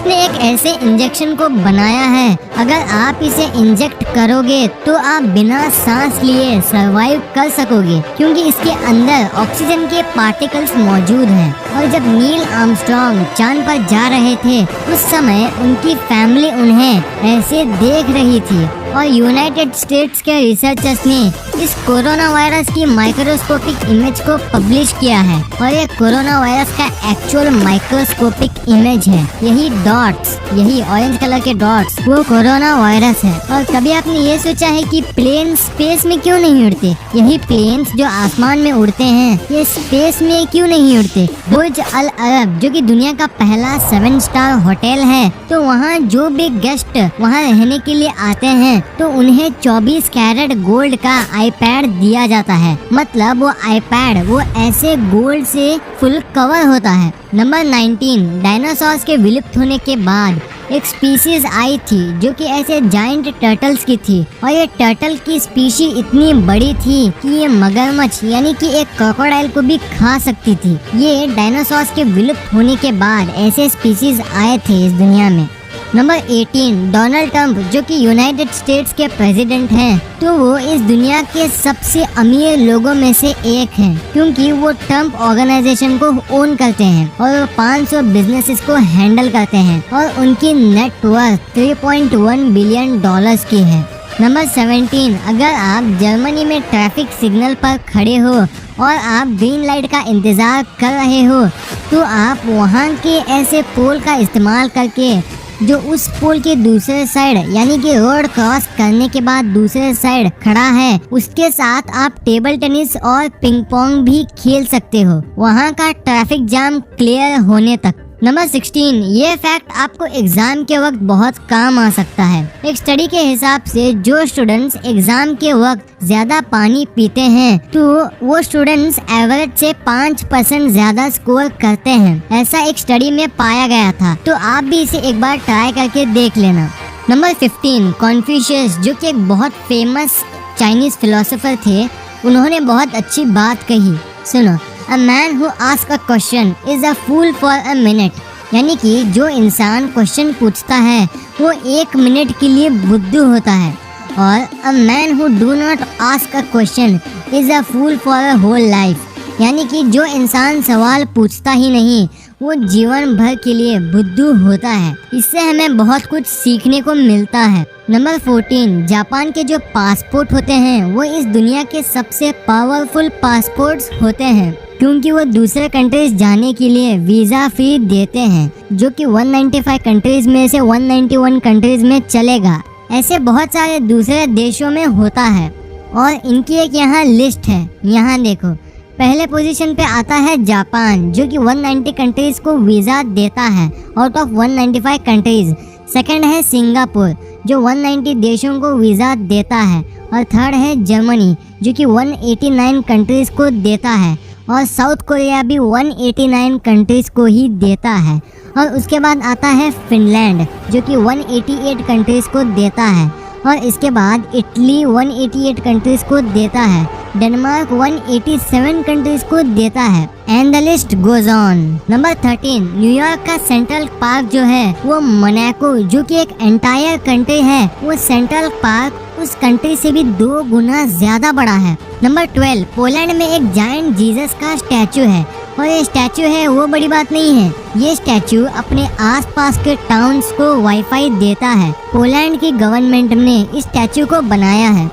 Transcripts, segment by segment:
उसने एक ऐसे इंजेक्शन को बनाया है, अगर आप इसे इंजेक्ट करोगे तो आप बिना सांस लिए सरवाइव कर सकोगे, क्योंकि इसके अंदर ऑक्सीजन के पार्टिकल्स मौजूद हैं। और जब नील आर्मस्ट्रॉन्ग चांद पर जा रहे थे उस समय उनकी फैमिली उन्हें ऐसे देख रही थी। और यूनाइटेड स्टेट्स के रिसर्चर्स ने इस कोरोना वायरस की माइक्रोस्कोपिक इमेज को पब्लिश किया है, और ये कोरोना वायरस का एक्चुअल माइक्रोस्कोपिक इमेज है। यही डॉट्स, यही ऑरेंज कलर के डॉट्स वो कोरोना वायरस है। और कभी आपने ये सोचा है कि प्लेन स्पेस में क्यों नहीं उड़ते? यही प्लेन्स जो आसमान में उड़ते हैं ये स्पेस में क्यों नहीं उड़ते? बुर्ज अल अरब जो कि दुनिया का पहला 7 स्टार होटल है, तो वहाँ जो भी गेस्ट वहाँ रहने के लिए आते हैं तो उन्हें 24 कैरेट गोल्ड का आईपैड दिया जाता है। मतलब वो आईपैड वो ऐसे गोल्ड से फुल कवर होता है। नंबर 19, डायनासोर्स के विलुप्त होने के बाद एक स्पीशीज आई थी जो कि ऐसे जायंट टर्टल्स की थी, और ये टर्टल की स्पीशी इतनी बड़ी थी कि ये मगरमच्छ यानी कि एक क्रोकोडाइल को भी खा सकती थी। ये डायनासोर्स के विलुप्त होने के बाद ऐसे स्पीशीज आए थे इस दुनिया में। नंबर 18, डोनाल्ड ट्रंप जो कि यूनाइटेड स्टेट्स के प्रेसिडेंट हैं, तो वो इस दुनिया के सबसे अमीर लोगों में से एक हैं, क्योंकि वो ट्रंप ऑर्गेनाइजेशन को ओन करते हैं और वो 500 बिजनेसेस को हैंडल करते हैं, और उनकी नेट वर्थ 3.1 बिलियन डॉलर्स की है। नंबर 17, अगर आप जर्मनी में ट्रैफिक सिग्नल पर खड़े हो और आप ग्रीन लाइट का इंतजार कर रहे हो, तो आप वहाँ के ऐसे पोल का इस्तेमाल करके जो उस पोल के दूसरे साइड यानी कि रोड क्रॉस करने के बाद दूसरे साइड खड़ा है उसके साथ आप टेबल टेनिस और पिंग पोंग भी खेल सकते हो, वहाँ का ट्रैफिक जाम क्लियर होने तक। नंबर 16, ये फैक्ट आपको एग्जाम के वक्त बहुत काम आ सकता है। एक स्टडी के हिसाब से जो स्टूडेंट्स एग्जाम के वक्त ज्यादा पानी पीते हैं तो वो स्टूडेंट्स एवरेज से 5% ज्यादा स्कोर करते हैं, ऐसा एक स्टडी में पाया गया था। तो आप भी इसे एक बार ट्राई करके देख लेना। नंबर 15, कॉन्फ्यूशियस जो कि एक बहुत फेमस चाइनीज फिलोसोफर थे, उन्होंने बहुत अच्छी बात कही, सुनो। A man who asks a question is a fool for a minute, यानी कि जो इंसान क्वेश्चन पूछता है वो 1 मिनट के लिए बुद्धू होता है, और a man who do not ask a question is a fool for a whole life, यानी कि जो इंसान सवाल पूछता ही नहीं वो जीवन भर के लिए बुद्धू होता है। इससे हमें बहुत कुछ सीखने को मिलता है। नंबर 14, जापान के जो पासपोर्ट होते हैं वो इस दुनिया के सबसे पावरफुल पासपोर्ट्स होते हैं, क्योंकि वो दूसरे कंट्रीज जाने के लिए वीज़ा फ्री देते हैं, जो कि 195 कंट्रीज में से 191 कंट्रीज में चलेगा। ऐसे बहुत सारे दूसरे देशों में होता है, और इनकी एक यहाँ लिस्ट है, यहाँ देखो। पहले पोजीशन पे आता है जापान जो कि 190 कंट्रीज को वीज़ा देता है आउट ऑफ 195 कंट्रीज। सेकंड है सिंगापुर जो 190 देशों को वीज़ा देता है, और थर्ड है जर्मनी जो कि 189 कंट्रीज को देता है, और साउथ कोरिया भी 189 कंट्रीज को ही देता है। और उसके बाद आता है फिनलैंड जो कि 188 कंट्रीज को देता है, और इसके बाद इटली 188 कंट्रीज को देता है, डेनमार्क 187 कंट्रीज को देता है, and the list goes on. Number 13, New York का सेंट्रल पार्क जो है वो मोनाको जो कि एक एंटायर कंट्री है, वो सेंट्रल पार्क उस कंट्री से भी 2 गुना ज्यादा बड़ा है। नंबर 12, पोलैंड में एक जायंट जीसस का स्टैचू है, और ये स्टैचू है वो बड़ी बात नहीं है, ये स्टैचू अपने आसपास के टाउन्स को वाईफाई देता है। पोलैंड की गवर्नमेंट ने इस स्टैचू को बनाया है।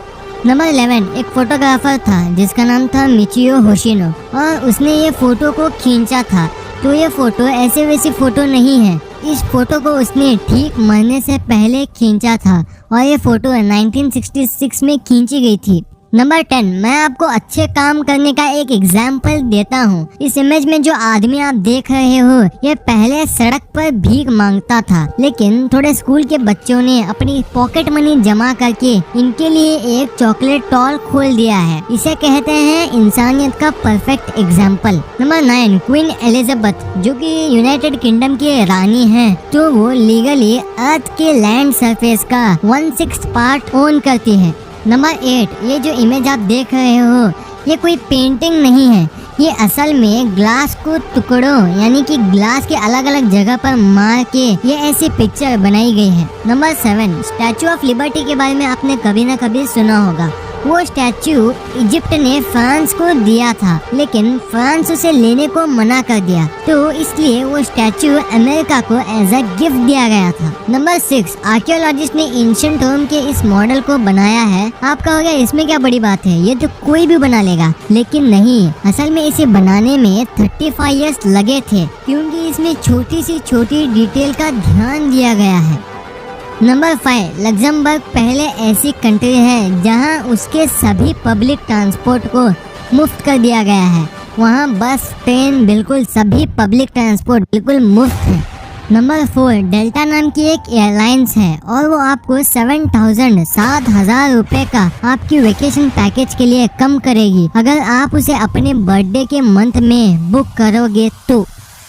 नंबर 11, एक फोटोग्राफर था जिसका नाम था मिचियो होशिनो, और उसने ये फोटो को खींचा था। तो ये फोटो ऐसे वैसी फोटो नहीं है, इस फोटो को उसने ठीक मरने से पहले खींचा था, और ये फोटो 1966 में खींची गई थी। नंबर 10, मैं आपको अच्छे काम करने का एक एग्जाम्पल देता हूँ। इस इमेज में जो आदमी आप देख रहे हो ये पहले सड़क पर भीख मांगता था, लेकिन थोड़े स्कूल के बच्चों ने अपनी पॉकेट मनी जमा करके इनके लिए एक चॉकलेट टॉल खोल दिया है। इसे कहते हैं इंसानियत का perfect example. Number 9, queen Elizabeth जो कि यूनाइटेड किंगडम की रानी है, तो वो लीगली अर्थ के लैंड सरफेस का 1/6 पार्ट ओन करती है। नंबर 8, ये जो इमेज आप देख रहे हो ये कोई पेंटिंग नहीं है, ये असल में ग्लास को टुकड़ों यानी कि ग्लास के अलग अलग जगह पर मार के ये ऐसी पिक्चर बनाई गई है। नंबर 7, स्टैचू ऑफ लिबर्टी के बारे में आपने कभी ना कभी सुना होगा। वो स्टैचू इजिप्ट ने फ्रांस को दिया था, लेकिन फ्रांस उसे लेने को मना कर दिया, तो इसलिए वो स्टैचू अमेरिका को एज अ गिफ्ट दिया गया था। नंबर 6, आर्कियोलॉजिस्ट ने एंशिएंट रोम के इस मॉडल को बनाया है। आप कहोगे इसमें क्या बड़ी बात है, ये तो कोई भी बना लेगा, लेकिन नहीं, असल में इसे बनाने में 35 इयर्स लगे थे, क्योंकि इसमें छोटी सी छोटी डिटेल का ध्यान दिया गया है। नंबर 5, लग्जमबर्ग पहले ऐसी कंट्री है जहां उसके सभी पब्लिक ट्रांसपोर्ट को मुफ्त कर दिया गया है। वहां बस, ट्रेन, बिल्कुल सभी पब्लिक ट्रांसपोर्ट बिल्कुल मुफ्त है। नंबर 4, डेल्टा नाम की एक एयरलाइंस है और वो आपको 7,000 रुपए का आपकी वेकेशन पैकेज के लिए कम करेगी अगर आप उसे अपने बर्थडे के मंथ में बुक करोगे तो।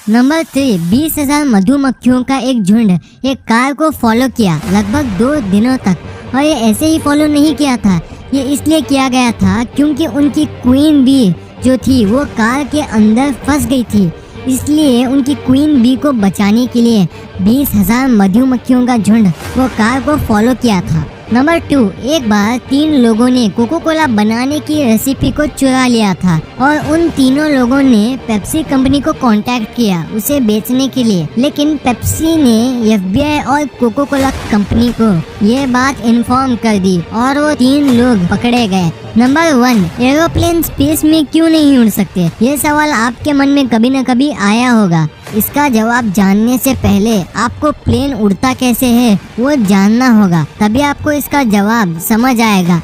नंबर 3, 20,000 मधुमक्खियों का एक झुंड एक कार को फॉलो किया लगभग 2 दिनों तक, और ये ऐसे ही फॉलो नहीं किया था, ये इसलिए किया गया था क्योंकि उनकी क्वीन बी जो थी वो कार के अंदर फंस गई थी, इसलिए उनकी क्वीन बी को बचाने के लिए 20,000 मधुमक्खियों का झुंड वो कार को फॉलो किया था। नंबर 2, एक बार 3 लोगों ने कोको कोला बनाने की रेसिपी को चुरा लिया था और उन तीनों लोगों ने पेप्सी कंपनी को कांटेक्ट किया उसे बेचने के लिए, लेकिन पेप्सी ने FBI और कोको कोला कंपनी को ये बात इन्फॉर्म कर दी और वो 3 लोग पकड़े गए। नंबर 1, एरोप्लेन स्पेस में क्यों नहीं उड़ सकते? ये सवाल आपके मन में कभी न कभी आया होगा। इसका जवाब जानने से पहले आपको प्लेन उड़ता कैसे है वो जानना होगा, तभी आपको इसका जवाब समझ आएगा।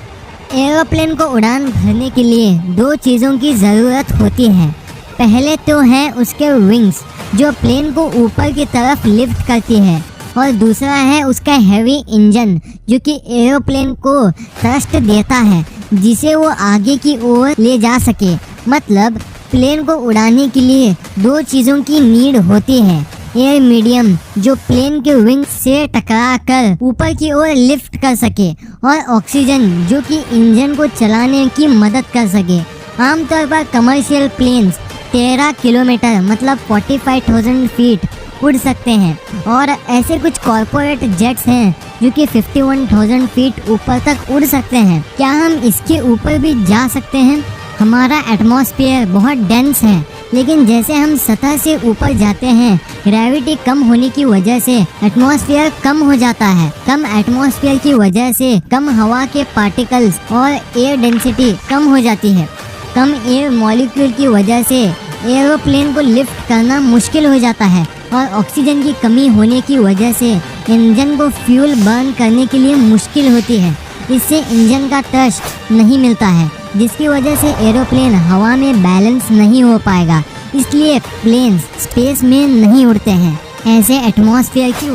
एरोप्लेन को उड़ान भरने के लिए 2 चीज़ों की ज़रूरत होती है। पहले तो है उसके विंग्स जो प्लेन को ऊपर की तरफ लिफ्ट करती है, और दूसरा है उसका हैवी इंजन जो कि एरोप्लेन को थ्रस्ट देता है जिसे वो आगे की ओर ले जा सके। मतलब प्लेन को उड़ाने के लिए 2 चीज़ों की नीड होती है। एयर मीडियम जो प्लेन के विंग से टकरा कर ऊपर की ओर लिफ्ट कर सके, और ऑक्सीजन जो कि इंजन को चलाने की मदद कर सके। आमतौर पर कमर्शियल प्लेन्स 13 किलोमीटर मतलब 45,000 फीट उड़ सकते हैं, और ऐसे कुछ कॉर्पोरेट जेट्स हैं जो कि 51,000 फीट ऊपर तक उड़ सकते हैं। क्या हम इसके ऊपर भी जा सकते हैं? हमारा एटमॉस्फेयर बहुत डेंस है, लेकिन जैसे हम सतह से ऊपर जाते हैं, ग्रेविटी कम होने की वजह से एटमॉस्फेयर कम हो जाता है। कम एटमॉस्फेयर की वजह से कम हवा के पार्टिकल्स और एयर डेंसिटी कम हो जाती है। कम एयर मॉलिक्यूल की वजह से एरोप्लेन को लिफ्ट करना मुश्किल हो जाता है, और ऑक्सीजन की कमी होने की वजह से इंजन को फ्यूल बर्न करने के लिए मुश्किल होती है। इससे इंजन का थ्रस्ट नहीं मिलता है, जिसकी वजह से एरोप्लेन हवा में बैलेंस नहीं हो पाएगा, इसलिए प्लेन्स स्पेस में नहीं उड़ते हैं। ऐसे एटमॉस्फेयर की